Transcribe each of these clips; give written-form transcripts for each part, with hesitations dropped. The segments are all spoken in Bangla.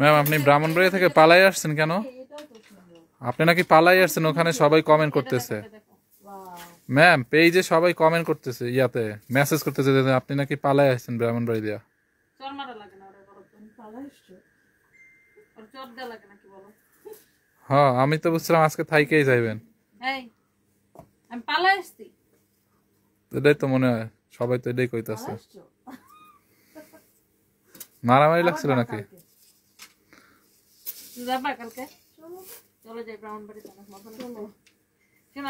ম্যাম আপনি ব্রাহ্মণবাড়িয়া থেকে পালাই আসছেন কেন? আপনি নাকি পালাই আসছেন, ওখানে সবাই কমেন্ট করতেছে। ম্যাম পেজে সবাই কমেন্ট করতেছে, ইয়াতে মেসেজ করতেছে যে আপনি নাকি পালাই আসছেন ব্রাহ্মণবাড়ি দিয়া। হ্যাঁ আমি তো বুঝছিলাম আজকে থাইকেই যাইবেন। এটাই তো মনে হয়, সবাই তো এটাই কইতাছে। মারামারি লাগছিল নাকি?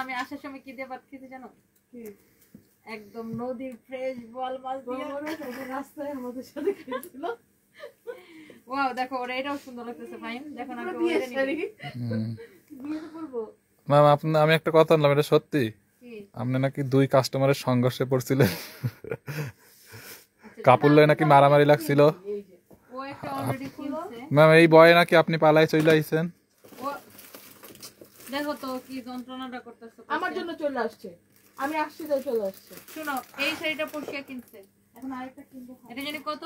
আমি আসার সময় কি দিয়ে ভাত খেতে জানো? একদম নদীর ফ্রেশ বল মাছ দিয়ে রাস্তায় আমাদের সাথে খেয়েছিল। ওয়াও দেখো ওরা এটাও সুন্দর লাগতেছে ভাই। দেখো না ম্যাম আমি একটা কথা বললাম, এটা সত্যি? আপনি নাকি 2 কাস্টমারের সংঘর্ষে পড়ছিলেন, কাপড় লয়ে নাকি মারামারি লাগছিল। ম্যাম এই বয়ে নাকি আপনি পালাই চলে আইছেন। দেখো তো কি যন্ত্রণাটা করতেছে। আমার জন্য চলে আসছে, আমি আসছি তাই চলে আসছে। শোনো এই শাড়িটা পরশিয়া কিনছে, এখন আরেকটা কিনবো। এটা জানি কত?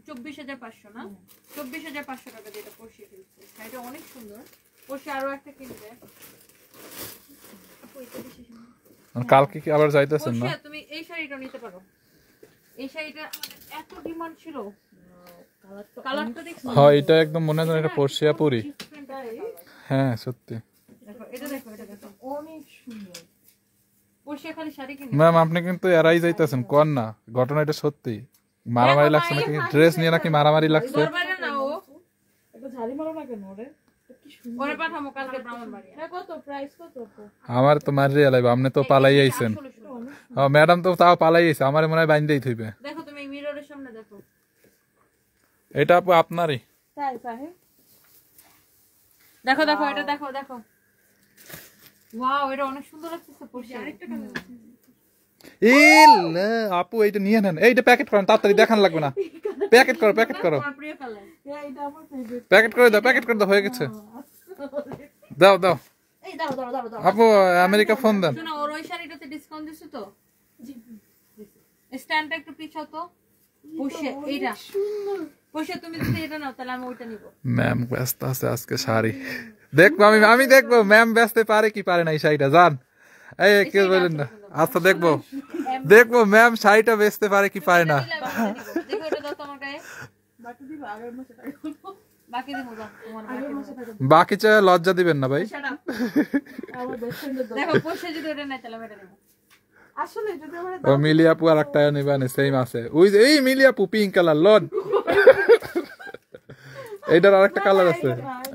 24,500 না? 24,500 টাকা দিয়ে এটা পরশিয়া কিনছে। শাড়িটা অনেক সুন্দর। পরশিয়া আরো একটা কিনবে। কালকে কি আবার যাইতেছেন না? তুমি এই শাড়িটা নিতে পারো। এই শাড়িটা এত ডিমান্ড ছিল। কালারটা দেখছো? হ্যাঁ এটা একদম মনে হয় এটা পরশিয়া পুরি। হ্যাঁ সত্যি। দেখো এটা দেখো, এটা দেখো অনেক সুন্দর। পরশিয়া খালি শাড়ি কিনে। ম্যাম আপনি কিন্তু এরাই যাইতেছেন কোন না, ঘটনা এটা সত্যি। মারামারি লাগছে নাকি? ড্রেস নিয়ে নাকি মারামারি লাগছে? দরবারে না ও একটা ঝাড়ি মারো না কেন ওরে? কি সুন্দর। ওরে পাঠামো কালকে ব্রাহ্মণবাড়িয়া। কত প্রাইস কত? আমার তো মারি আলাইবা, আপনি তো পালাই আইছেন। হ্যাঁ ম্যাডাম তো তাও পালাই আইছে, আমারে মনে হয় বাইন্দেই থইবে। দেখো তুমি মিররের সামনে দেখো। এটা আপু আপনারই। তাই সাহেব দেখো দেখো এটা দেখো দেখো। ওয়াও এটা অনেক সুন্দর লাগতেছে। পরশিয়া আরেকটা কালার আছে। আপু এইটা নিয়ে নেন, এইটা প্যাকেট করেন তাড়াতাড়ি, দেখান লাগবে না। প্যাকেট করো প্যাকেট করো, আমার প্রিয় কালার। এইটা আমার ফেভারিট। প্যাকেট করে দাও, প্যাকেট করে দাও, হয়ে গেছে। দাও দাও এই দাও দাও দাও দাও। আপু আমেরিকা ফোন দেন। শোনো ওর ওই শাড়িটাতে ডিসকাউন্ট দিছো তো? জি স্ট্যান্ডটা একটু পিছাও তো। পরশিয়া এইটা সুন্দর। পরশিয়া তুমি যদি এটা নাও তাহলে আমি ওইটা নিব। ম্যাম ব্যস্ত আছে আজকে শাড়ি দেখবো, আমি দেখবো ম্যাম ব্যস্ত পারে কি পারে না এই শাড়িটা জান। এই কেউ বলেন না, আচ্ছা দেখবো দেখবো ম্যাম শাড়িটা বেচতে পারে কি পারে না। দেখো এটা দাও তোমার গায়ে। বাকি দিব আগের মাসে টাকা করব। বাকি দিব দাও তোমার আগের মাসে টাকা। বাকি চাই লজ্জা দিবেন না ভাই। আমার বেস্টফ্রেন্ডের দাও। দেখো পরশিয়া যদি এটা নাই তাহলে আমি এটা নিব। আসলে যদি আমরা ও মিলি আপু আর একটা নিবেন সেম আছে, ওই যে এই মিলি আপু পিঙ্ক কালার লোন। এইটার আরেকটা কালার আছে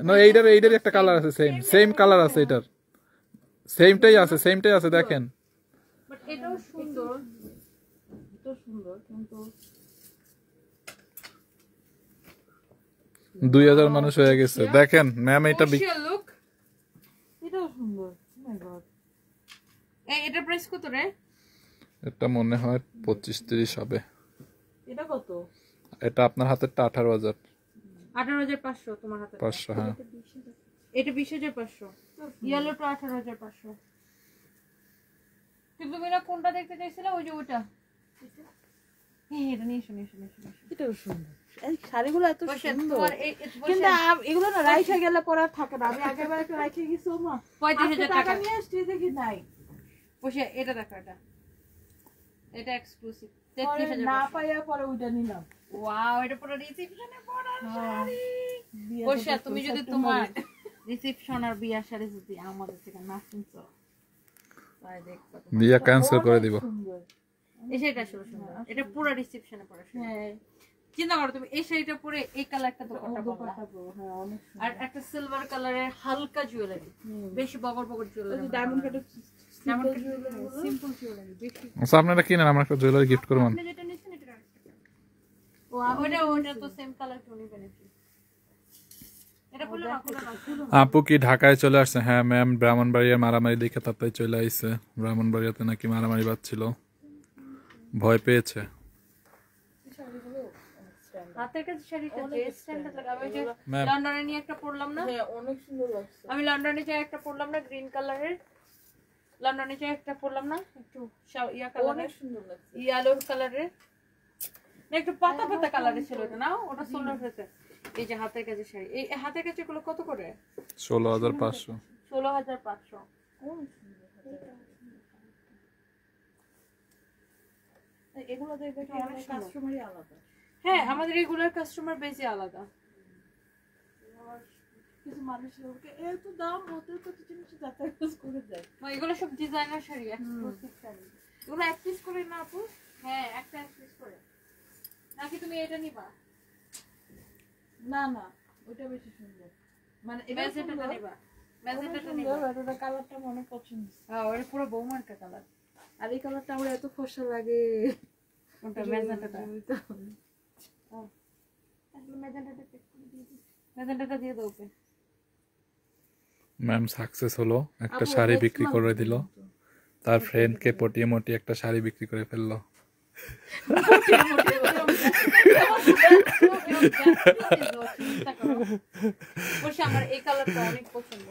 না, এইটার একটা কালার আছে, সেম কালার আছে, এটার সেমটাই আছে দেখেন। বাট এটাও সুন্দর, এটাও সুন্দর কিন্তু 2000 মানুষ হয়ে গেছে দেখেন ম্যাম। এটা লুক এটাও সুন্দর। ও মাই গড। এটা প্রাইস কত রে? এটা মনে হয় 25-30 হবে। এটা কত? এটা আপনার হাতেরটা 18,000। 18,500 তোমার হাতে 500। হ্যাঁ এটা 20,500। ইয়েলোটা 18,500। কিন্তু তুমি না কোনটা দেখতে চাইছিলে? ওই যে ওটা। হ্যাঁ এটা নিয়ে শুনে। এটাও সুন্দর। এই শাড়িগুলো এত সুন্দর। কিন্তু কিন্তু এগুলো না রাইখা গেলে পরে আর থাকে না। আমি আগেরবার একটা রাইখে গেছি ওমা 35,000 টাকা নিয়ে আসছি দেখি নাই। বসে এটা দেখো, এটা এক্সক্লুসিভ 33,000 না পাইয়া পরে ওইটা নিলাম। ওয়াও এটা পুরো রিসেপশনে পরার শাড়ি। বসে তুমি যদি তোমার রিসেপশন আর বিয়া শাড়ি যদি আমাদের থেকে না কিনছো তাই দেখো বিয়া ক্যান্সেল করে দিব। এই শাড়িটা সুন্দর, এটা পুরো রিসেপশনে পরা। হ্যাঁ চিন্তা করো তুমি এই শাড়িটা পরে এই কালার একটা দোপাট্টা পাবো। হ্যাঁ অনেক সুন্দর। আর একটা সিলভার কালারের হালকা জুয়েলারি, বেশি বগর জুয়েলারি, ডায়মন্ড কাটের সিম্পল জুয়েলারি বেশি। আচ্ছা আপনারা কিনেন, আমরা একটা জুয়েলারি গিফট করব। আপনি যেটা নিছেন এটা ও ওটা তো সেম কালার কেউ নেবে নাকি? এটা বলে রাখো না। আপু কি ঢাকায় চলে আসছে? হ্যাঁ ম্যাম ব্রাহ্মণবাড়িয়ার মারামারি দেখে তাড়াতাড়ি চলে আইছে। ব্রাহ্মণবাড়িয়াতে নাকি মারামারি বাজছিল, ভয় পেয়েছে। হাতের কাছে শাড়িটা যে স্ট্যান্ডার্ড লাগাবে। ওই যে লন্ডনে নিয়ে একটা পরলাম না? হ্যাঁ অনেক সুন্দর লাগছে। আমি লন্ডনে যে একটা পরলাম না গ্রিন কালারের, লন্ডনে যে একটা পরলাম না একটু ইয়া কালারের, অনেক সুন্দর লাগছে। ইয়েলো কালারের না একটু পাতা পাতা কালারের ছিল ওটা না? ওটা সোলার হয়েছে। এই যে হাতের কাছে শাড়ি, এই হাতের কাছে গুলো কত করে? 16,500। 16,500। এগুলো দেখবে কি অনেক কাস্টমারই আলাদা। হ্যাঁ, আমাদের রেগুলার কাস্টমার বেশি আলাদা। কিছু মানুষের ওকে এত দাম হতে কত জিনিস যাতায়াত করে দেয়। এগুলো সব ডিজাইনার শাড়ি, এক্সক্লুসিভ শাড়ি। এগুলো এক পিস করে না আপু? হ্যাঁ, একটা এক পিস করে। নাকি তুমি এটা নিবা? না না, ওইটা বেশি সুন্দর। মানে এটা ম্যাজেন্টাটা নিবা? ম্যাজেন্টাটা সুন্দর, নিবা? এটা কালারটা অনেক পছন্দ। হ্যাঁ, ওটা পুরো বৌমার্কা কালার। আর এই কালারটা আমার এত ফর্সা লাগে। ওটা ম্যাজেন্টাটা। ম্যাজেন্টাটা দিয়ে দাও ওকে। ম্যাম সাকসেস হলো, একটা শাড়ি বিক্রি করে দিল, তার ফ্রেন্ডকে পটিয়ে মটিয়ে একটা শাড়ি বিক্রি করে ফেললো। আমার এই কালারটা অনেক পছন্দ।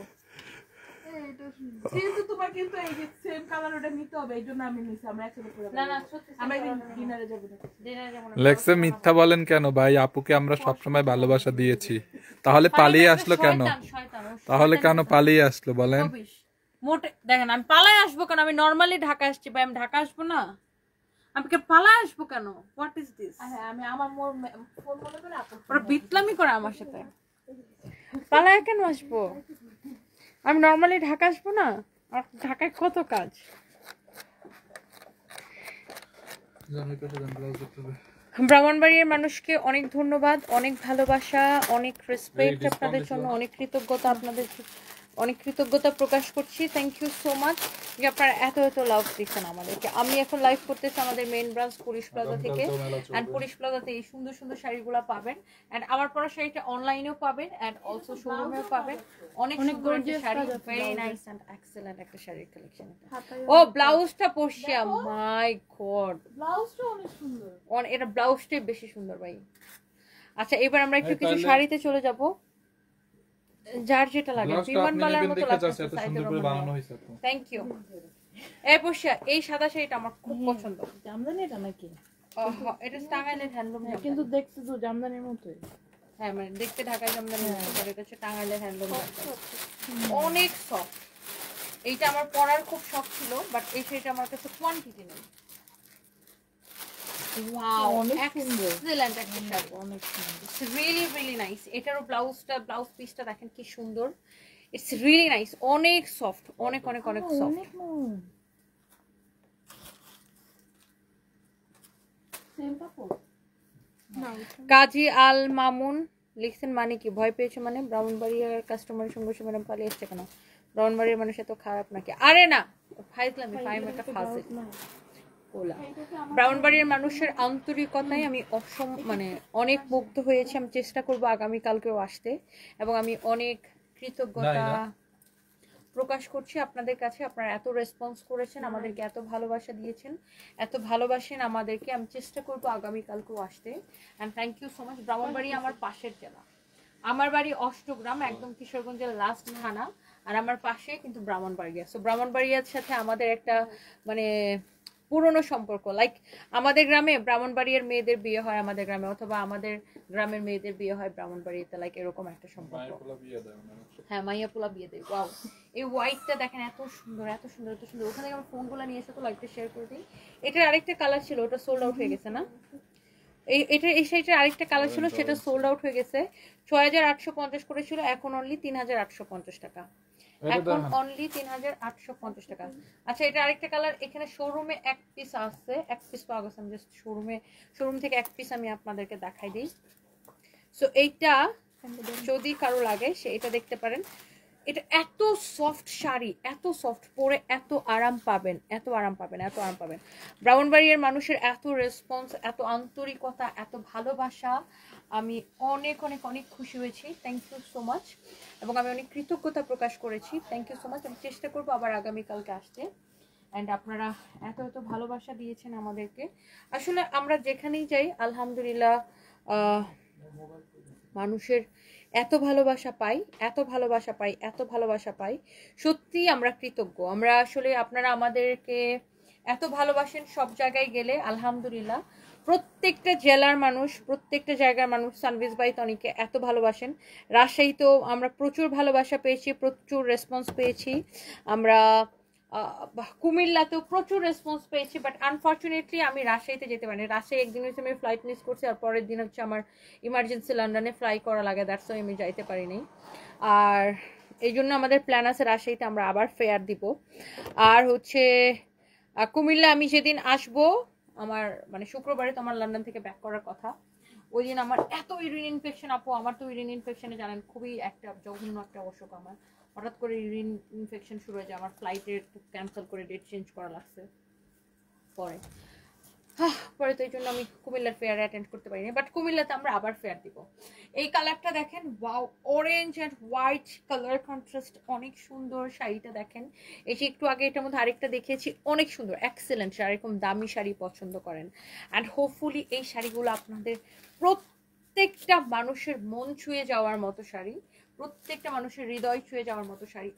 কিন্তু তোমার কিন্তু এই যে সেম কালার ওটা নিতে হবে, এইজন্য আমি নিছি। আমরা একসাথে করে না না, সত্যি আমরা ডিনারে যাব না। ডিনারে যেমন লেক্সে মিথ্যা বলেন কেন ভাই? আপুকে আমরা সবসময় ভালোবাসা দিয়েছি, তাহলে পালিয়ে আসলো কেন? তাহলে কেন পালিয়ে আসলো বলেন? মোটে দেখেন, আমি পালায় আসবো কেন? আমি নরমালি ঢাকা আসছি ভাই, আমি ঢাকা আসবো না? আমি কে পালায় আসবো কেন? What is this? হ্যাঁ, আমি আমার ফোন মনে করে আপু ওরা বিটলামি করে আমার সাথে। পালায় কেন আসবো? আমি নরমালি ঢাকা আসবো না? আর ঢাকায় কত কাজ। ব্রাহ্মণবাড়িয়ার মানুষকে অনেক ধন্যবাদ, অনেক ভালোবাসা, অনেক রেসপেক্ট আপনাদের জন্য, অনেক কৃতজ্ঞতা আপনাদের, অনেক কৃতজ্ঞতা প্রকাশ করছি। থ্যাংক ইউ সো মাচ যে আপনারা এত এত লাভ দিচ্ছেন আমাদেরকে। আমি এখন লাইভ করতেছি আমাদের মেইন ব্রাঞ্চ পুলিশ প্লাজা থেকে, অ্যান্ড পুলিশ প্লাজাতে এই সুন্দর সুন্দর শাড়িগুলো পাবেন, অ্যান্ড আমার পরা শাড়িটা অনলাইনেও পাবেন, অ্যান্ড অলসো শোরুমেও পাবেন। অনেক gorgeous sari, very nice and excellent একটা শাড়ির কালেকশন। ও ব্লাউজটা পরছিয়া, মাই গড, ব্লাউজটা অনেক সুন্দর। এটা ব্লাউজটাই বেশি সুন্দর ভাই। আচ্ছা, এবার আমরা একটু কিছু শাড়িতে চলে যাব, যার যেটা লাগে। বিমানবালার মতো লাগছে, থ্যাংক ইউ। এই বসিয়া, এই সাদা শাড়িটা আমার খুব পছন্দ। জামদানি এটা নাকি? এটা টাঙ্গাইলের হ্যান্ডলুম, কিন্তু দেখতে তো জামদানির মতোই। হ্যাঁ মানে দেখতে ঢাকায় জামদানি মতো, এটা হচ্ছে টাঙ্গাইলের হ্যান্ডলুম। অনেক সফট। এইটা আমার পরার খুব শখ ছিল, বাট এই শাড়িটা আমার কাছে কোয়ান্টিটি নেই। ওয়াও, এক্সেলেন্ট একটা শাড়ি, অনেক সুন্দর, ইটস রিয়েলি রিয়েলি নাইস। এটারও ব্লাউজ পিসটা দেখেন কি সুন্দর, ইটস রিয়েলি নাইস, অনেক সফট, অনেক অনেক অনেক সফট। কাজী আল মামুন লিখছেন, মানে কি ভয় পেয়েছে? মানে ব্রাহ্মণবাড়িয়ার কাস্টমারের সঙ্গে সঙ্গে ম্যাডাম পালিয়ে এসছে কেন? ব্রাহ্মণবাড়িয়ার মানুষ এত খারাপ নাকি? আরে না, ফাইজলামি, ফাইম একটা ফাজিল ওলা। ব্রাহ্মণবাড়িয়ার মানুষের আন্তরিকতায় আমি মানে অনেক মুগ্ধ হয়েছি। আমি চেষ্টা করব আগামীকালকেও আসতে, এবং আমি অনেক কৃতজ্ঞতা প্রকাশ করছি আপনাদের কাছে। আপনারা এত রেসপন্স করেছেন, আমাদেরকে এত ভালোবাসা দিয়েছেন, এত ভালোবাসেন আমাদেরকে। আমি চেষ্টা করব আগামীকালকেও আসতে, and thank you so much. Brahmanbaria আমার পাশের জেলা, আমার বাড়ি অষ্টগ্রাম, একদম কিশোরগঞ্জের লাস্ট থানা, আর আমার পাশে কিন্তু ব্রাহ্মণবাড়িয়া। সো ব্রাহ্মণবাড়িয়ার সাথে আমাদের একটা মানে পুরনো সম্পর্ক। লাইক আমাদের গ্রামে ব্রাহ্মণবাড়িয়ার মেয়েদের বিয়ে হয় আমাদের গ্রামে, অথবা আমাদের গ্রামের মেয়েদের বিয়ে হয় ব্রাহ্মণবাড়িতে, লাইক এরকম একটা সম্পর্ক। হ্যাঁ, মাইয়া পোলা বিয়ে দেয়। ওয়াও, এই হোয়াইটটা দেখেন, এত সুন্দর এত সুন্দর এত সুন্দর। ওখানে আমার ফোনগুলো নিয়ে এসে তো লাইকটা শেয়ার করে দিই। এটার আরেকটা কালার ছিল, ওটা সোল্ড আউট হয়ে গেছে না? এই শাড়িটার আরেকটা কালার ছিল, সেটা সোল্ড আউট হয়ে গেছে। ৬,৮৫০ করেছিল, এখন অনলি ৩,৮৫০ টাকা, এখন অনলি ৩,৮৫০ টাকা। আচ্ছা, এটা আরেকটা কালার, এখানে শোরুমে এক পিস আছে, এক পিস পাওয়া গেছে। আমি জাস্ট শোরুম থেকে এক পিস আমি আপনাদেরকে দেখাই দিই। সো এইটা যদি কারো লাগে সে এটা দেখতে পারেন। এটা এত সফট শাড়ি, এত সফট, পরে এত আরাম পাবেন, এত আরাম পাবেন, এত আরাম পাবেন। ব্রাহ্মণবাড়িয়ার মানুষের এত রেসপন্স, এত আন্তরিকতা, এত ভালোবাসা, আমি অনেক অনেক অনেক খুশি হয়েছি। থ্যাংক ইউ সো মাচ, এবং আমি অনেক কৃতজ্ঞতা প্রকাশ করেছি। Thank you so much. আমি চেষ্টা করবো আবার আগামীকালকে আসতে, অ্যান্ড আপনারা এত এত ভালোবাসা দিয়েছেন আমাদেরকে। আসলে আমরা যেখানেই যাই আলহামদুলিল্লাহ মানুষের এত ভালোবাসা পাই, এত ভালোবাসা পাই, এত ভালোবাসা পাই। সত্যি আমরা কৃতজ্ঞ। আমরা আসলে, আপনারা আমাদেরকে এত ভালোবাসেন সব জায়গায় গেলে, আলহামদুলিল্লাহ প্রত্যেকটা জেলার মানুষ, প্রত্যেকটা জায়গার মানুষ সানভিজ বাই তনিকে এত ভালোবাসেন। রাজশাহীতেও আমরা প্রচুর ভালোবাসা পেয়েছি, প্রচুর রেসপন্স পেয়েছি। আমরা কুমিল্লাতেও প্রচুর রেসপন্স পেয়েছি, বাট আনফর্চুনেটলি আমি রাজশাহীতে যেতে পারিনি। রাজশাহী একদিন হচ্ছে আমি ফ্লাইট মিস করছি, আর পরের দিন হচ্ছে আমার ইমার্জেন্সি লন্ডনে ফ্লাই করা লাগে, দ্যাটস ওয়াই আমি যাইতে পারিনি। আর এই জন্য আমাদের প্ল্যান আছে রাজশাহীতে আমরা আবার ফেয়ার দিব। আর হচ্ছে কুমিল্লা আমি যেদিন আসবো, আমার মানে শুক্রবারে তো আমার লন্ডন থেকে ব্যাক করার কথা, ওই দিন আমার এত ইউরিন ইনফেকশন, আপু আমার তো ইউরিন ইনফেকশনে জানেন খুবই একটা জঘন্য একটা অসুখ আমার। হঠাৎ করে ইউরিন ইনফেকশন শুরু হয়ে যায়, আমার ফ্লাইটের ক্যান্সেল করে ডেট চেঞ্জ করা লাগছে পরে তো এই জন্য আমি কুমিল্লার ফেয়ার অ্যাটেন্ড করতে পারিনি, বাট কুমিল্লাতে আমরা আবার ফেয়ার দিব। এই কালারটা দেখেন, wow, orange and white colour contrast, অনেক সুন্দর শাড়িটা দেখেন। এই যে একটু আগে এটার মধ্যে আরেকটা দেখিয়েছি, অনেক সুন্দর, এক্সেলেন্ট শাড়ি, এরকম দামি শাড়ি পছন্দ করেন। অ্যান্ড হোপফুলি এই শাড়িগুলো আপনাদের প্রত্যেকটা মানুষের মন ছুঁয়ে যাওয়ার মতো শাড়ি, প্রত্যেকটা মানুষের হৃদয় ছুঁয়ে যাওয়ার মতো শাড়ি।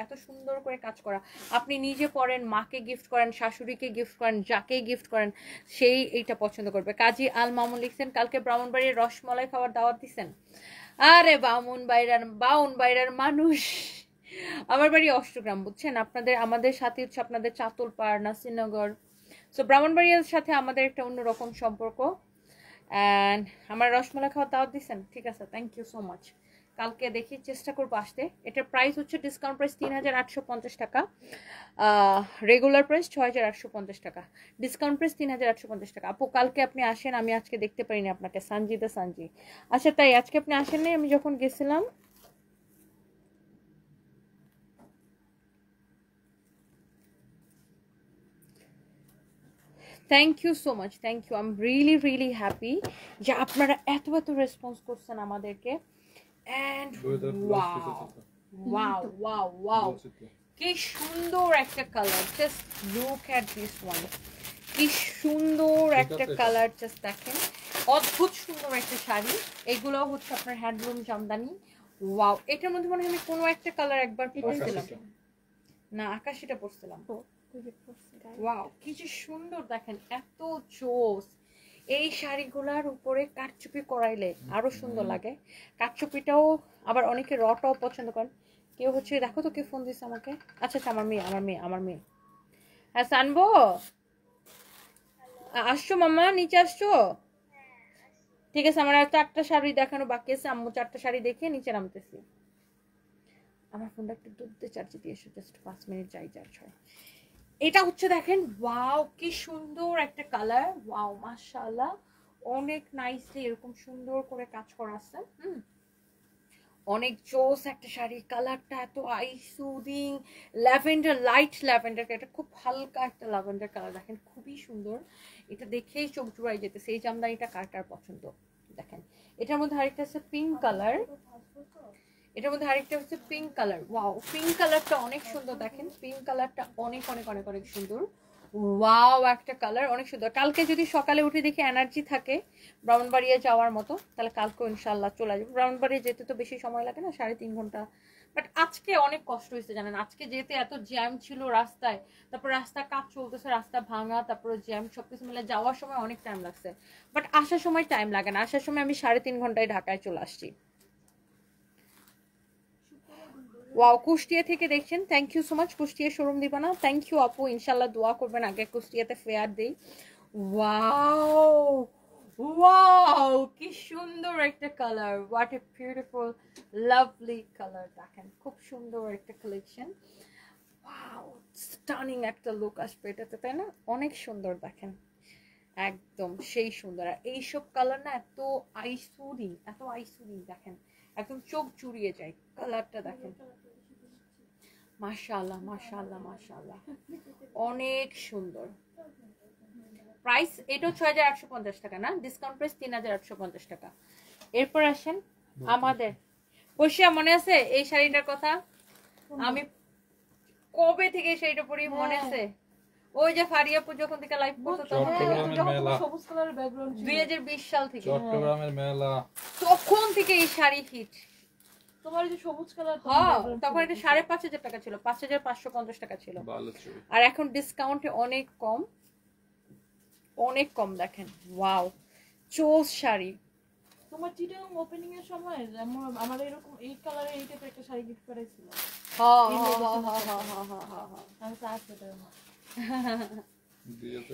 এত সুন্দর করে কাজ করা, আপনি নিজে পরেন, মাকে গিফট করেন, শাশুড়িকে গিফট করেন, যাকেই গিফট করেন সেই এইটা পছন্দ করবে। কাজী আল মামুন লিখছেন, কালকে ব্রাহ্মণবাড়ির রসমলাই খাওয়ার দাওয়াত দিচ্ছেন। আরে বাউনবাড়ির মানুষ, আমার বাড়ি অষ্টগ্রাম, বুঝছেন? আমাদের সাথে হচ্ছে আপনাদের চাতলপাড়, নাসিরনগর, সো ব্রাহ্মণবাড়িয়ার সাথে আমাদের একটা অন্যরকম সম্পর্ক। অ্যান্ড আমার রসমলাই খাওয়ার দাওয়াত দিচ্ছেন, ঠিক আছে, থ্যাংক ইউ সো মাচ। কালকে দেখি চেষ্টা করবো আসতে। এটার প্রাইস হচ্ছে ডিসকাউন্ট প্রাইস 3850 টাকা, রেগুলার প্রাইস 6850 টাকা, ডিসকাউন্ট প্রাইস 3850 টাকা। আপু কালকে আপনি আসেন, আমি আজকে দেখতে পারিনি আপনাকে, সানজি। আচ্ছা তাই আজকে আপনি আসেন নাই? আমি যখন গেছিলাম thank you so much, thank you, I am really happy যে আপনারা এত রেসপন্স করছেন আমাদেরকে। And wow, কি সুন্দর একটা colour, just look at this one, কি সুন্দর একটা কালার, জাস্ট দেখেন, অদ্ভুত সুন্দর একটা শাড়ি। এগুলো হচ্ছে আপনার হ্যান্ডলুম জামদানি। ওয়াও, এটার মধ্যে মনে হয় আমি কোনো একটা কালার একবার পরছিলাম, না আকাশিটা পরছিলাম। ওয়াও, কি যে সুন্দর দেখেন, এত জোস। এই শাড়িগুলার উপরে কারচুপি করাইলে আরো সুন্দর লাগে। কারচুপিটাও আবার অনেকে রটাও পছন্দ করেন। কেউ হচ্ছে, দেখো তো কে ফোন দিচ্ছে আমাকে। আচ্ছা আমার মেয়ে। হ্যাঁ সানবো, আসছো মামা, নিচে আসছো? ঠিক আছে, আমার আর 4টা শাড়ি দেখানো বাকি আছে, আম্মু 4টা শাড়ি দেখে নিচে নামতেছি। আমার ফোনটা একটু দুধে চার্জে দিয়ে এসো, জাস্ট 5 মিনিট যাই হয়। এটা হচ্ছে দেখেন, ওয়াও কি সুন্দর একটা কালার, ওয়াও মাশাআল্লাহ, অনেক নাইসলি এরকম সুন্দর করে কাজ করা আছে। অনেক জোস একটা শাড়ি, কালারটা এত I soothing, lavender, light lavender, এটা খুব হালকা একটা ল্যাভেন্ডার কালার, দেখেন খুবই সুন্দর। এটা দেখেই চোখ জুড়াই যেতেছে। এই জামদানিটা কার পছন্দ দেখেন। এটার মধ্যে আরেকটা আছে পিঙ্ক কালার, এটার মধ্যে আরেকটা হচ্ছে পিঙ্ক কালার। ওয়াও, পিঙ্ক কালারটা অনেক সুন্দর, দেখেন পিঙ্ক কালারটা অনেক সুন্দর। ওয়াও, একটা কালার অনেক সুন্দর। কালকে যদি সকালে উঠে দেখি এনার্জি থাকে ব্রাহ্মণবাড়িয়া যাওয়ার মতো, তাহলে কালকেও ইনশাল্লাহ চলে যাবো। ব্রাহ্মণবাড়িয়া যেতে তো বেশি সময় লাগে না, 3.5 ঘন্টা। বাট আজকে অনেক কষ্ট হয়েছে জানেন, আজকে যেতে এত জ্যাম ছিল রাস্তায়, তারপর রাস্তার কাজ চলতেছে, রাস্তা ভাঙা, তারপরে জ্যাম, সবকিছু মিলে যাওয়ার সময় অনেক টাইম লাগছে। বাট আসার সময় টাইম লাগে না, আসার সময় আমি 3.5 ঘন্টায় ঢাকায় চলে আসছি। ওয়াও, কুষ্টিয়া থেকে দেখছেন, thank you so much. Kushtia showroom দিবা না? থ্যাংক ইউ আপু, ইনশাল্লাহ দোয়া করবেন আগে কুষ্টিয়াতে ফেয়ার দেই। ওয়াও, কি সুন্দর একটা colour, what a beautiful lovely colour, দেখেন খুব সুন্দর একটা কালেকশন। ওয়াও, স্টানিং একটা লুক আসবে এটাতে, তাই না? অনেক সুন্দর দেখেন, একদম সেই সুন্দর। আর এইসব কালার না এত আইসুদিং দেখেন, একদম চোখ জুড়িয়ে যায়। কালারটা দেখেন, মাশাআল্লাহ, অনেক সুন্দর। প্রাইস এটাও 6850 টাকা না, ডিসকাউন্ট প্রাইস 3850 টাকা। এরপর আসেন আমাদের বসিয়া, মনে আছে এই শাড়িটার কথা? আমি কবে থেকে এই শাড়িটা পরি মনে আছে? ওই যে ফারিয়াপুর যখন থেকে লাইভ করতো তখন, সবুজ কালারের ব্যাকগ্রাউন্ড, 2020 সাল থেকে, চট্টগ্রামের মেলা, তখন থেকে এই শাড়ি হিট। তোমার যে সবুজ কালার, হ্যাঁ তখন এটা 5500 টাকা ছিল, 5550 টাকা ছিল, আর এখন ডিসকাউন্টে অনেক কম। অনেক কম দেখেন ওয়াও চোস শাড়ি তোমার চিটাং ওপেনিং এর সময় আমার এরকম এই কালারে এই টাইপের একটা শাড়ি গিফট করাইছিল আমি তো আসতে দেব না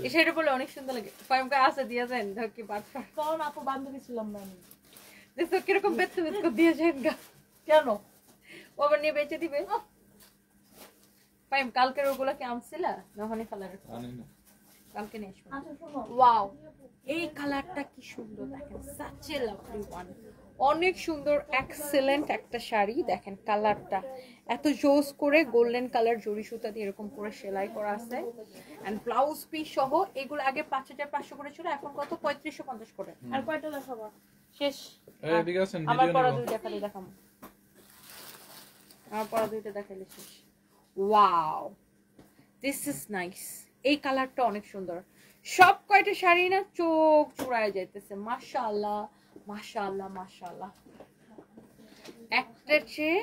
এই শাড়িটা বলে অনেক সুন্দর লাগে ফাইমকে আসে দিয়েছেন ধরকি বাচ্চা কারণ আপু বান্ধবী ছিলাম না আমি দেখো কিরকম বেচতে বেচতে দিয়েছেন গা কেন ও আবার নিয়ে বেচে দিবে ফাইম কালকের ওগুলা কি আনছিল না হনি কালারের কালকে নিয়ে আসবো আচ্ছা শোনো ওয়াও এই কালারটা কি সুন্দর দেখেন such a lovely one অনেক সুন্দর এক্সেলেন্ট একটা শাড়ি দেখেন কালারটা এত জোস করে গোল্ডেন কালার জরি সুতা দিয়ে এরকম করে সেলাই করা আছে এন্ড ব্লাউজ পিস সহ এগুলো আগে 5500 করে ছিল এখন কত 3550 করে আর কয়টা দেখাবো শেষ এদিকে আছেন আমার ভিডিও পরা নেব দুইটা খালি দেখাবো আমার পরা দুইটা দেখাইলে শেষ ওয়াও দিস ইজ নাইস এই কালারটা অনেক সুন্দর সব কয়টা শাড়ি না চোখ চুড়ায় যাইতেছে মাশাআল্লাহ মাশাআল্লাহ মাশাআল্লাহ একটা চেয়ে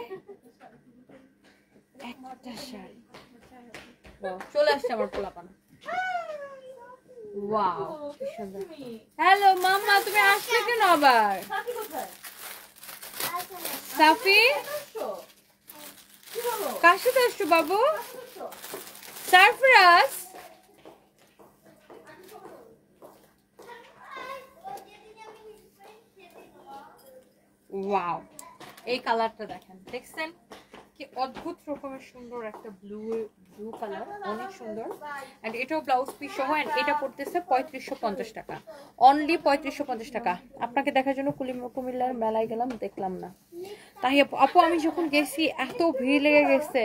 একটা শাড়ি চলে আসছে আমার পোলাপান ওয়াও কি সুন্দর হ্যালো মাম্মা তুমি আসলে কেন আবার সাথী কোথায় সাফি আসছো কি বলো কার সাথে আসছো বাবু আসছো সারফরাজ ওয়াও এই কালারটা দেখেন দেখছেন কি অদ্ভুত রকমের সুন্দর একটা ব্লু কালার অনেক সুন্দর এন্ড এটাও ব্লাউজ পিস সহ এন্ড এটা পড়তেছে 3550 টাকা অনলি 3550 টাকা আপনাকে দেখার জন্য কুমিল্লার মেলায় গেলাম দেখলাম না তাই আপু আমি যখন গেছি এত ভিড় লেগে গেছে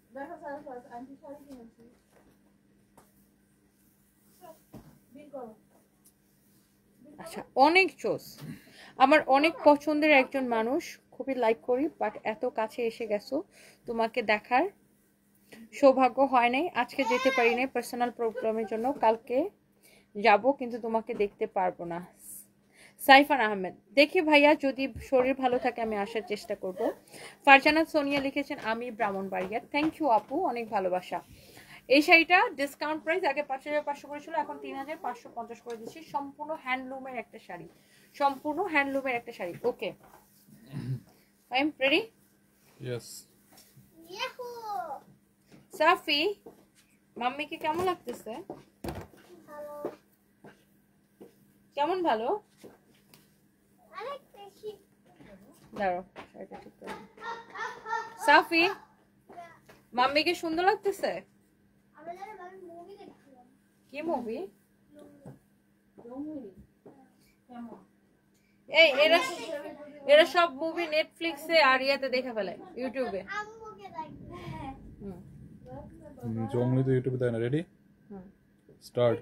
দেখো স্যার আন্টি শাড়ি কিনেছি বিল করো আচ্ছা অনেক চোস আমার অনেক পছন্দের একজন মানুষ খুবই লাইক করি বাট এত কাছে এসে গেছো তোমাকে দেখার সৌভাগ্য হয় নাই আজকে যেতে পারি নাই পার্সোনাল প্রোগ্রামের জন্য কালকে যাব কিন্তু তোমাকে দেখতে পারবো না সাইফান আহমেদ দেখি ভাইয়া যদি শরীর ভালো থাকে আমি আসার চেষ্টা করব ফারজানা সোনিয়া লিখেছেন আমি ব্রাহ্মণবাড়িয়া থ্যাংক ইউ আপু অনেক ভালোবাসা এই শাড়িটা ডিসকাউন্ট প্রাইস আগে 5500 করে ছিল এখন 3550 করে দিচ্ছি সম্পূর্ণ হ্যান্ডলুমের একটা শাড়ি সম্পূর্ণ হ্যান্ডলুমের একটা sari okay I am ready yes Safi মাম্মিকে কেমন লাগতেছে কেমন ভালো দাঁড়াও শাড়িটা ঠিক করে সাফি মাম্মিকে সুন্দর লাগতেছে কি মুভি এই এরা সব মুভি নেটফ্লিক্সে আর ইয়াতে দেখে ফেলে ইউটিউবে জঙ্গলি তো ইউটিউবে দেয় না রেডি স্টার্ট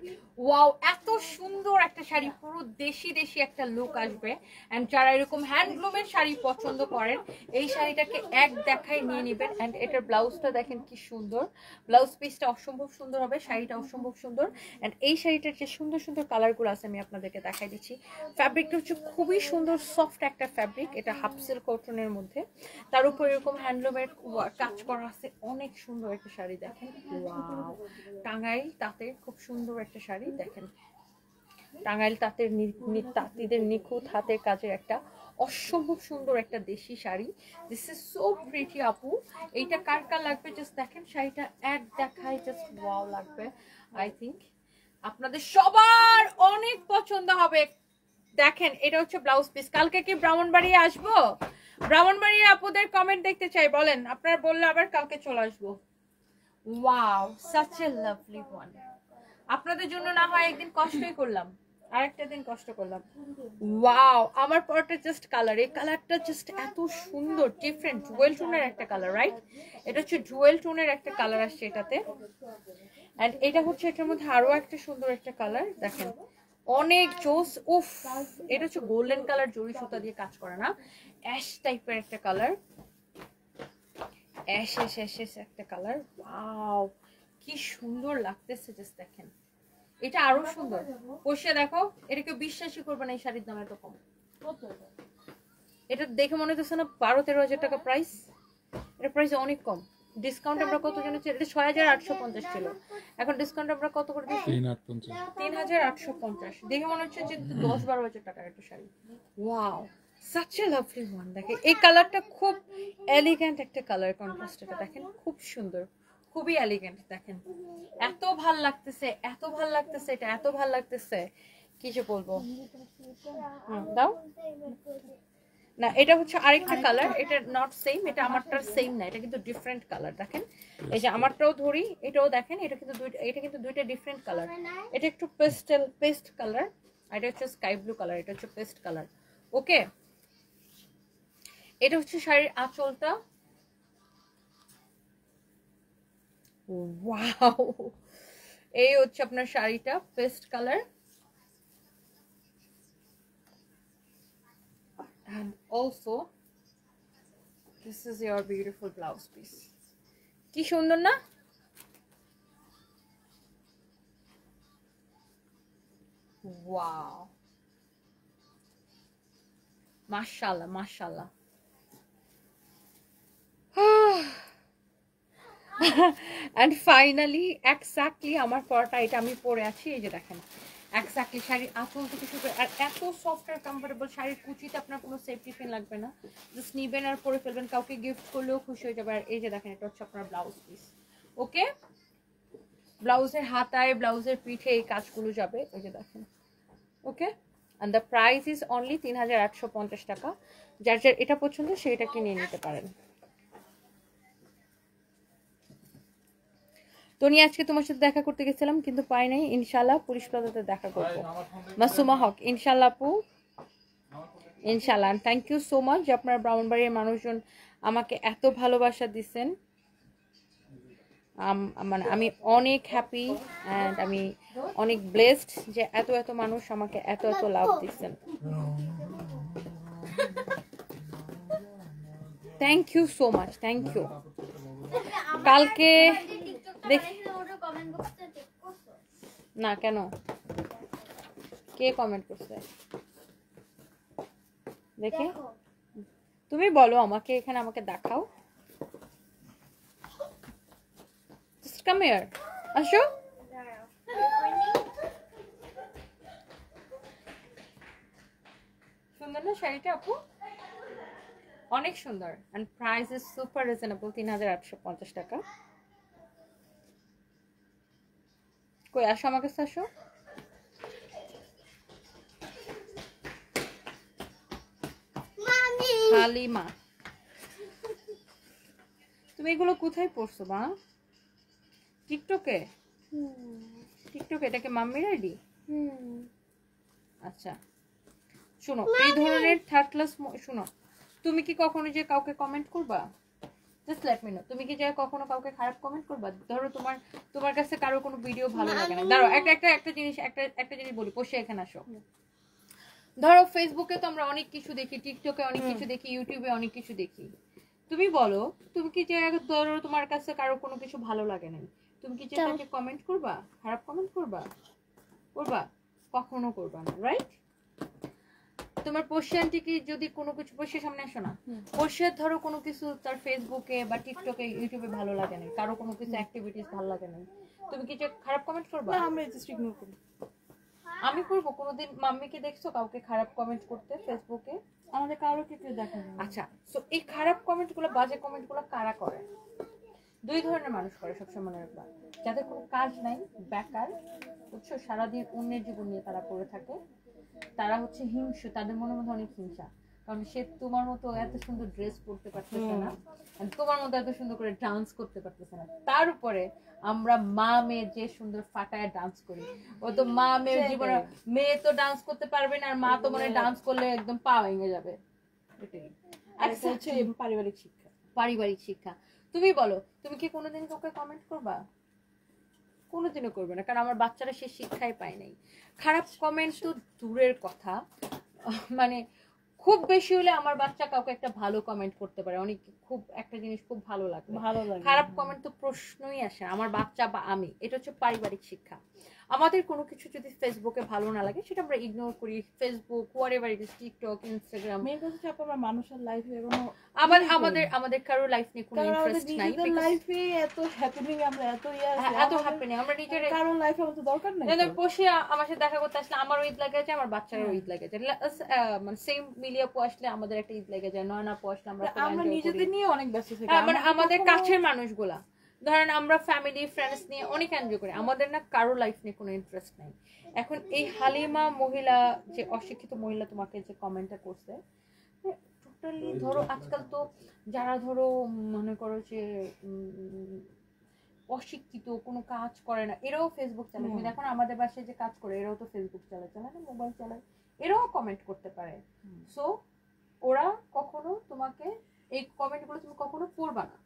ওয়াও এত সুন্দর একটা শাড়ি পুরো দেশি দেশি একটা লুক আসবে এন্ড যারা এরকম হ্যান্ডলুমের শাড়ি পছন্দ করেন এই শাড়িটাকে এক দেখায় নিয়ে নেবেন এন্ড এটার ব্লাউজটা দেখেন কি সুন্দর ব্লাউজ পিসটা অসম্ভব সুন্দর হবে শাড়িটা অসম্ভব সুন্দর এন্ড এই শাড়িটার যে সুন্দর সুন্দর কালারগুলো আছে আমি আপনাদেরকে দেখাই দিচ্ছি ফ্যাব্রিকটা হচ্ছে খুবই সুন্দর সফট একটা ফ্যাব্রিক এটা হাফ সিল্ক কটনের মধ্যে তার উপর এরকম হ্যান্ডলুমের কাজ করা আছে অনেক সুন্দর একটা শাড়ি দেখেন ওয়াও টাঙ্গাইল তাঁতের খুব সুন্দর একটা শাড়ি দেখেন টাঙ্গাইল তাঁতের তাঁতিদের নিখুঁত হাতের কাজের একটা অসম্ভব সুন্দর একটা দেশি sari this is so pretty আপু এইটা কার কার লাগবে জাস্ট দেখেন শাড়িটা এক দেখায় জাস্ট ওয়াও লাগবে আই থিংক আপনাদের সবার অনেক পছন্দ হবে দেখেন এটা হচ্ছে ব্লাউজ পিস কালকে কি ব্রাহ্মণবাড়িয়া আসবো ব্রাহ্মণবাড়িয়া আপুদের কমেন্ট দেখতে চাই বলেন আপনারা বললে আবার কালকে চলে আসবো wow such a lovely one আপনাদের জন্য না হয় একদিন কষ্টই করলাম আরেকটা দিন কষ্ট করলাম ওয়াও আমার পরটা জাস্ট কালার এই কালারটা জাস্ট এত সুন্দর ডিফারেন্ট ডুয়েল টোনের একটা কালার রাইট এটা হচ্ছে ডুয়েল টোনের একটা কালার আসছে এটাতে এন্ড এটা হচ্ছে এটার মধ্যে আরো একটা সুন্দর একটা কালার দেখেন অনেক জোস উফ এটা হচ্ছে গোল্ডেন কালার জরি সুতা দিয়ে কাজ করা না অ্যাশ টাইপের একটা কালার অ্যাশ একটা কালার ওয়াও কি সুন্দর লাগতেছে জাস্ট দেখেন এটা আরো সুন্দর পয়সা দেখো এটা কেউ বিশ্বাসই করবে না এই শাড়ির দাম এত কম এটা দেখে মনে হচ্ছে না 12-13 হাজার টাকা প্রাইস এটা প্রাইস অনেক কম ডিসকাউন্ট আমরা কত জন্য ছিল? এটা ৬,৮৫০ ছিল, এখন ডিসকাউন্ট আমরা কত করে দিচ্ছি? ৩,৮৫০। দেখে মনে হচ্ছে যে ১০-১২ হাজার টাকার একটা sari. Wow, such a lovely one। দেখে এই কালারটা খুব এলিগেন্ট একটা কালার কন্ট্রাস্ট, এটা দেখেন খুব সুন্দর, খুবই এলিগেন্ট। দেখেন এত ভাল লাগতেছে, এত ভাল লাগতেছে, এটা এত ভাল লাগতেছে, কি যে বলবো। দাও না, এটা হচ্ছে আরেকটা কালার, এটা নট সেম, এটা আমারটার সেম না, এটা কিন্তু ডিফারেন্ট কালার। দেখেন এই যে আমারটাও ধরি, এটাও দেখেন, এটা কিন্তু দুইটা ডিফারেন্ট কালার। এটা একটু পেস্ট কালার, আর এটা হচ্ছে স্কাই ব্লু কালার, এটা হচ্ছে পেস্ট কালার। ওকে, এটা হচ্ছে শাড়ির আঁচলটা। ওয়াও, এই হচ্ছে আপনার শাড়িটা, paste colour. And also this is your beautiful blouse piece. কি সুন্দর না? ওয়াও, মাশাআল্লাহ মাশাআল্লাহ। And finally exactly আমার পরাটা, এটা আমি পরে আছি, এই যে দেখেন এক্স্যাক্টলি শাড়ির আঁচল থেকে শুরু করে, আর এত সফট আর কমফোর্টেবল। শাড়ির কুচিতে আপনার কোনো সেফটি পিন লাগবে না, জাস্ট নিবেন আর পরে ফেলবেন, কাউকে গিফট করলেও খুশি হয়ে যাবে। আর এই যে দেখেন এটা হচ্ছে আপনার ব্লাউজ পিস। ওকে, ব্লাউজের হাতায়, ব্লাউজের পিঠে এই কাজগুলো যাবে, এই যে দেখেন। Okay, and the price is only ৩,৮৫০ টাকা। যার যার এটা পছন্দ সেটা কিনে নিতে পারেন। টনি, আজকে তোমার সাথে দেখা করতে গেছিলাম কিন্তু পাই নাই, ইনশাল্লাহ পুলিশ প্লাজাতে দেখা করবো। মাসুমা হক, ইনশাল্লাহ আপু, ইনশাল্লাহ। থ্যাংক ইউ সো মাচ যে আপনার ব্রাহ্মণবাড়ির মানুষজন আমাকে এত ভালোবাসা দিচ্ছেন। মানে আমি অনেক হ্যাপি অ্যান্ড আমি অনেক ব্লেসড যে এত মানুষ আমাকে এত লাভ দিচ্ছেন। Thank you so much, thank you. কালকে না কেন, কে কমেন্ট করছে দেখে? তুমি বলো আমাকে, এখানে আমাকে দেখাও। Just come here, আসো। সুন্দর না শাড়িটা আপু? অনেক সুন্দর, and price is super reasonable, ৩,৮৫০ টাকা। কই আসো আমার কাছে, আসো। হালিমা, তুমি এগুলো কোথায় পড়ছো মা? টিকটকে? টিকটকে? এটাকে মাম্মির আইডি? আচ্ছা, শুনো, এই ধরনের থার্ড ক্লাস, শুনো, তুমি কি কখনো যে কাউকে কমেন্ট করবা? জাস্ট লেট মি নো, তুমি কি যে কখনো কাউকে খারাপ কমেন্ট করবা? ধরো তোমার কাছে কারো কোনো ভিডিও ভালো লাগে না, দাঁড়াও একটা জিনিস বলি, পোষে এখানে আসো। ধরো ফেসবুকে তো আমরা অনেক কিছু দেখি, টিকটকে অনেক কিছু দেখি, ইউটিউবে অনেক কিছু দেখি। তুমি বলো, তুমি কি যে ধরো তোমার কাছে কারো কোনো কিছু ভালো লাগে না, তুমি কি যে তাকে কমেন্ট করবা? খারাপ কমেন্ট করবা? কখনো করবা না, রাইট? তোমার পোষানটি কি যদি কোনো কিছু, পোষের সামনে আসো না, পোষের ধরো কোনো কিছু তার ফেসবুকে বা টিকটকে ইউটিউবে ভালো লাগে না, কারো কোনো কিছু অ্যাক্টিভিটিস ভালো লাগে না, তুমি কি যে খারাপ কমেন্ট করবা? আমরা জাস্ট ইগনোর করি। আমি করবো? কোনোদিন মাম্মিকে দেখছো কাউকে খারাপ কমেন্ট করতে ফেসবুকে? আমাদের কারো কেউ দেখা যায়। আচ্ছা, সো এই খারাপ কমেন্ট গুলো, বাজে কমেন্ট গুলো কারা করে? দুই ধরনের মানুষ করে, সবসময় মনে রাখবা। যাদের কোনো কাজ নাই, বেকার, বুঝছো, সারাদিন অন্যের জীবন নিয়ে তারা পড়ে থাকে, তারা হচ্ছে হিংসু, তাদের মনের মধ্যে অনেক হিংসা। কারণ সে তোমার মতো এত সুন্দর ড্রেস পরতে পারতেছে না, তোমার মতো এত সুন্দর করে ডান্স করতে পারতেছে না। তার উপরে আমরা মা মেয়ে যে সুন্দর ফাটায় ডান্স করি, ও তো মা মেয়ের জীবনে, মেয়ে তো ডান্স করতে পারবে না, আর মা তো মনে ডান্স করলে একদম পা ভেঙে যাবে। এটাই হচ্ছে পারিবারিক শিক্ষা। তুমি বলো, তুমি কি কোনোদিন কাউকে কমেন্ট করবা? কোনোদিনও করবে না, কারণ আমার বাচ্চারা সে শিক্ষাই পায় নাই। খারাপ কমেন্ট তো দূরের কথা, মানে খুব বেশি হলে আমার বাচ্চা কাউকে একটা ভালো কমেন্ট করতে পারে, অনেক খুব একটা জিনিস খুব ভালো লাগে। খারাপ কমেন্ট তো প্রশ্নই আসে, আমার বাচ্চা বা আমি। এটা হচ্ছে পারিবারিক শিক্ষা। আমাদের কোনো কিছু যদি ফেসবুকে ভালো না লাগে সেটা আমরা ইগনোর করি। Facebook, whatever it is, TikTok, Instagram, main কথা হচ্ছে আপনার মানুষের লাইফে কোনো আমাদের কারো লাইফ নিয়ে কোনো ইন্টারেস্ট নাই। নিজেদের লাইফে এত হ্যাপেনিং, আমরা এত এত হ্যাপেনিং আমরা নিজের কারো লাইফে আমাদের দরকার নাই। বসে আমার সাথে দেখা করতে আসলে আমারও ঈদ লাগে যায়, আমার বাচ্চারও ঈদ লাগে যায়, মানে সেম মিলিয়া আপু আসলে আমাদের একটা ঈদ লাগে যায়, নয়না আপু আসলে আমরা নিজেদের নিয়ে অনেক ব্যস্ত থাকি। মানে আমাদের কাছের মানুষগুলা ধরেন আমরা ফ্যামিলি ফ্রেন্ডস নিয়ে অনেক এনজয় করি, আমাদের না কারো লাইফ নিয়ে কোনো ইন্টারেস্ট নাই। এখন এই হালিমা মহিলা, যে অশিক্ষিত মহিলা তোমাকে যে কমেন্টটা করছে, টোটালি ধরো আজকাল তো যারা ধরো মনে করো যে অশিক্ষিত, কোনো কাজ করে না, এরাও ফেসবুক চালায়। তুমি দেখো আমাদের বাসায় যে কাজ করে এরাও তো ফেসবুক চালায় না, মোবাইল চালায়, এরাও কমেন্ট করতে পারে। সো ওরা কখনো তোমাকে এই কমেন্ট গুলো তুমি কখনো পড়বা না,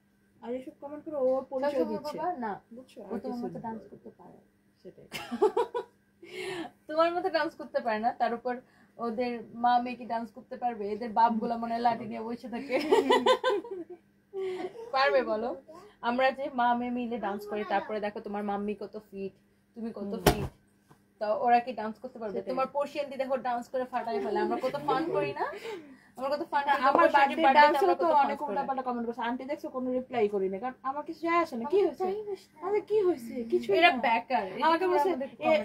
আর এসব কমেন্ট করে ও পরিচয় দিচ্ছে না, বুঝছো? ও তোমার মতো ডান্স করতে পারে, সেটাই তোমার মতো ডান্স করতে পারে না, তার উপর ওদের মা মেয়ে কি ডান্স করতে পারবে? এদের বাপ গুলা মনে হয় লাঠি নিয়ে বসে থাকে। পারবে বলো? আমরা যে মা মেয়ে মিলে ডান্স করি, তারপরে দেখো তোমার মাম্মি কত ফিট, তুমি কত ফিট, তো ওরা কি ডান্স করতে পারবে? তোমার পর্শিয়ান দি দেখো ডান্স করে ফাটাই ফেলে, আমরা কত ফান করি না? আমরা কত ফান করি। আমার বার্থডে ডান্সও তো অনেক উল্টাপাল্টা কমেন্ট করছে, আন্টি দেখছো কোনো রিপ্লাই করি না, কারণ আমার কিছু যায় আসে না। কি হয়েছে আরে কি হয়েছে? কিছু এরা বেকার। আমাকে বলছে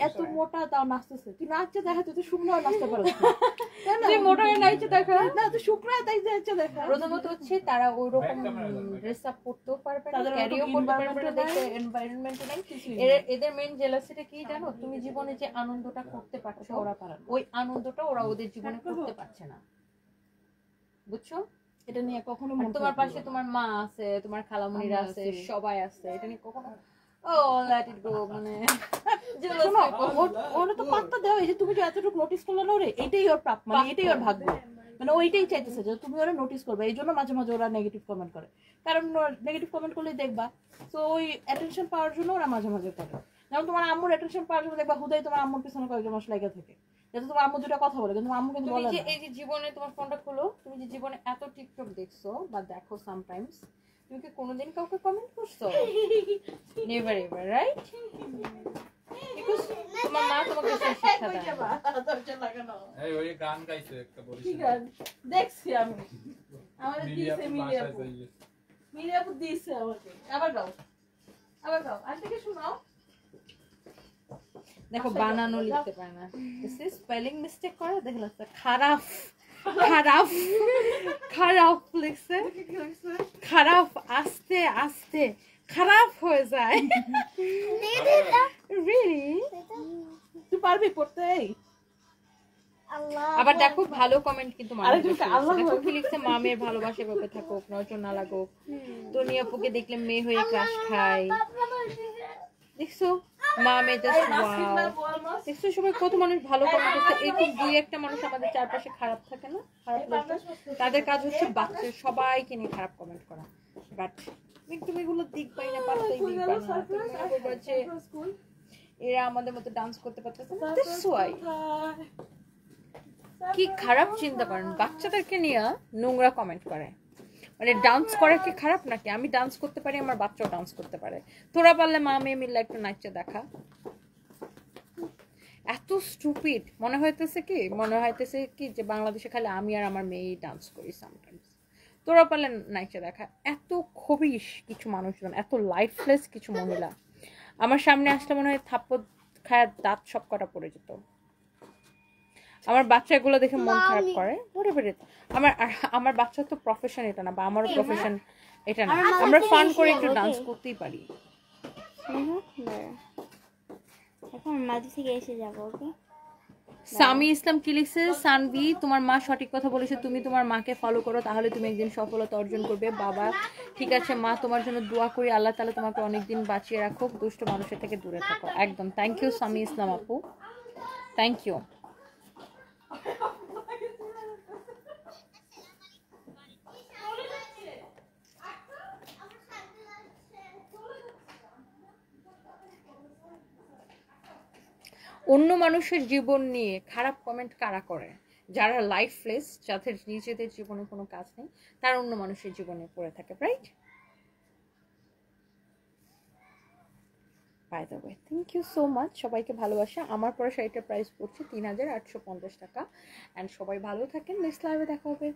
এত মোটা তাও নাচতেছে, তুই নাচতে দেখা, তুই তো শুকনো নাচতে পারছিস না, তুই মোটা হয়ে নাচতে দেখা না, তুই শুকনো তাই যাচ্ছে দেখা। প্রথমত হচ্ছে তারা ওইরকম ড্রেস আপ করতেও পারবে না, ক্যারিও করতে পারবে না, দেখে এনভায়রনমেন্ট নাই। এদের মেইন জেলাসিটা কি জানো? তুমি জীবনে যে আনন্দটা করতে পারছো, ওরা পারে না, ওই আনন্দটা ওরা ওদের জীবনে করতে পারছে না, বুঝছো? এটা নিয়ে কখনো তোমার পাশে তোমার মা আছে, তোমার খালামণিরা আছে, সবাই আছে, এটা নিয়ে কখনো ও লেট ইট গো, মানে ওরা তো পাত্তা দেওয়া, যে তুমি যে এতটুকু নোটিস করলে না ওরে, এটাই ওর প্রাপ্য, মানে এটাই ওর ভাগ্য, মানে ওইটাই চাইতেছে যে তুমি ওরা নোটিস করবে। এই জন্য মাঝে মাঝে ওরা নেগেটিভ কমেন্ট করে, কারণ নেগেটিভ কমেন্ট করলে দেখবা তো ওই অ্যাটেনশন পাওয়ার জন্য ওরা মাঝে মাঝে করে। যেমন তোমার আম্মুর অ্যাটেনশন পাওয়ার জন্য দেখবা হুদাই তোমার আম্মুর পিছনে কয়েকজন মানুষ লেগে থাকে, যাতে তোমার আম্মু দুটা কথা বলে, কিন্তু আম্মু কিন্তু বলে না। এই যে জীবনে তোমার ফোনটা খোলো, তুমি যে জীবনে এত টিকটক দেখছো বা দেখো সামটাইমস, তুমি কি কোনোদিন কাউকে কমেন্ট করছো? Never ever, right? বিকজ তোমার মা তোমাকে সেই শিক্ষা দেয়। এই ওই গান গাইছে একটা বলিস দেখছি আমি, আমাদের দিয়েছে মিলিয়াপু দিয়েছে আমাকে। আবার গাও আজ থেকে শোনাও। দেখো বানানো লিখতে পারে না, স্পেলিং মিস্টেক করে, দেখো লাগছে খারাপ খারাপ খারাপ লিখছে, খারাপ আস্তে আস্তে খারাপ হয়ে যায়। রিয়েলি তুই পারবি পড়তে? আবার দেখো ভালো কমেন্ট কিন্তু দেখো কি লিখছে, মা মেয়ের ভালোবাসা বেঁপে থাকুক, নজর না লাগুক, দুনিয়া আপুকে দেখলে মেয়ে হয়ে ক্রাশ খায়। দেখছো মা মেয়ে জাস্ট ওয়াও। দেখছো সবাই কত মানুষ ভালো কমেন্ট করছে, এইরকম দুই একটা মানুষ আমাদের চারপাশে খারাপ থাকে না, খারাপ লোক, তাদের কাজ হচ্ছে বাচ্চা সবাইকে নিয়ে খারাপ কমেন্ট করা। বাট তুমি এগুলো দিক পাই না, পাত্তাই দিক পাই না, তুমি মনে করবা যে এরা আমাদের মতো ডান্স করতে পারতেছে না। That's why. কি খারাপ চিন্তা করেন, বাচ্চাদেরকে নিয়ে নোংরা কমেন্ট করে, মানে ডান্স করা কি খারাপ নাকি? আমি ডান্স করতে পারি, আমার বাচ্চাও ডান্স করতে পারে, তোরা পারলে মা মেয়ে মিলে একটু নাচে দেখা। এত স্টুপিড মনে হইতেছে কি যে বাংলাদেশে খালি আমি আর আমার মেয়ে ডান্স করি সামটাইমস, তোরা পারলে নাচে দেখা। এত খবিশ কিছু মানুষজন, এত লাইফলেস কিছু মহিলা আমার সামনে আসলে মনে হয় থাপ্পড় খায় দাঁত সব কটা পড়ে যেত। আমার বাচ্চাগুলো দেখে মন খারাপ করে। আমার বাচ্চার তো প্রফেশন এটা না, বা আমারও প্রফেশন এটা না, আমরা ফান করে একটু ডান্স করতেই পারি। এখন মাঝে থেকে এসে যাবো। ওকে সামি ইসলাম কি লিখছে, সানভি তোমার মা সঠিক কথা বলেছে, তুমি তোমার মাকে ফলো করো, তাহলে তুমি একদিন সফলতা অর্জন করবে। বাবা ঠিক আছে মা, তোমার জন্য দোয়া করি, আল্লাহ তাআলা তোমাকে অনেকদিন বাঁচিয়ে রাখুক, দুষ্ট মানুষের থেকে দূরে থাকো। একদম, থ্যাংক ইউ সামি ইসলাম আপু, থ্যাংক ইউ। অন্য মানুষের জীবন নিয়ে খারাপ কমেন্ট কারা করে? যারা লাইফলেস, যাদের নিজেদের জীবনে কোনো কাজ নেই, তারা অন্য মানুষের জীবনে পড়ে থাকে, right? By the way thank you so much, সবাইকে ভালোবাসা। আমার পরে শাড়িটার প্রাইস পড়ছে 3850 টাকা। অ্যান্ড সবাই ভালো থাকেন, নেক্সট লাইভে দেখা হবে।